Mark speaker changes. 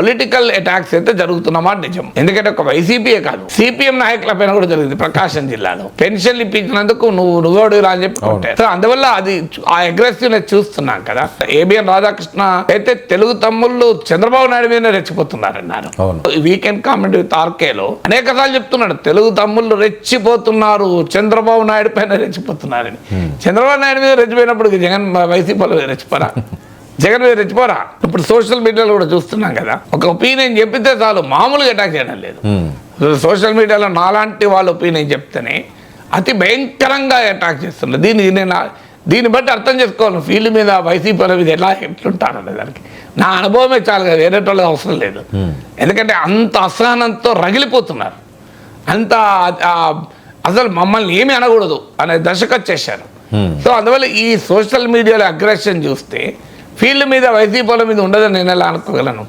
Speaker 1: Political attacks అయితే జరుగుతున్నమాట నిజం. ఎందుకంటే ఒక వైసీపీయే కాదు, సిపిఎం నాయకుల పైన కూడా జరిగింది. ప్రకాశం జిల్లాలో పెన్షన్లు ఇప్పించినందుకు నువ్వోడురా అని చెప్పి కొట్టారు. సో అందువల్ల అది ఆ అగ్రెసివ్నెస్ చూస్తున్నాం కదా. ఏబిఎన్ రాధాకృష్ణ అయితే తెలుగు తమ్ముళ్ళు చంద్రబాబు నాయుడు మీద రెచ్చిపోతున్నారన్నారు. వీకెండ్ కామెంట్ విత్ ఆర్కేలో అనేక సార్లు చెప్తున్నాడు, తెలుగు తమ్ముళ్ళు రెచ్చిపోతున్నారు, చంద్రబాబు నాయుడు పైన రెచ్చిపోతున్నారని. చంద్రబాబు నాయుడు మీద రెచ్చిపోయినప్పుడు జగన్ వైసీపీలో రెచ్చిపోరా? జగన్ మీద రెచ్చిపోరా? ఇప్పుడు సోషల్ మీడియాలో కూడా చూస్తున్నాం కదా, ఒక ఒపీనియన్ చెప్పితే చాలు మామూలుగా అటాక్ చేయడం లేదు. సోషల్ మీడియాలో నాలాంటి వాళ్ళ ఒపీనియన్ చెప్తేనే అతి భయంకరంగా అటాక్ చేస్తున్నారు. దీన్ని బట్టి అర్థం చేసుకోవాలి ఫీల్డ్ మీద వైసీపీ మీద ఎట్లుంటారనే దానికి నా అనుభవమే చాలు కదా, వేరే వాళ్ళకి అవసరం లేదు. ఎందుకంటే అంత అసహనంతో రగిలిపోతున్నారు, అంత అసలు మమ్మల్ని ఏమీ అనకూడదు అనే దశకు వచ్చేసారు. సో అందువల్ల ఈ సోషల్ మీడియాలో అగ్రెషన్ చూస్తే ఫీల్డ్ మీద వైసీపీ మీద ఉండదని నేను ఎలా అనుకోగలను?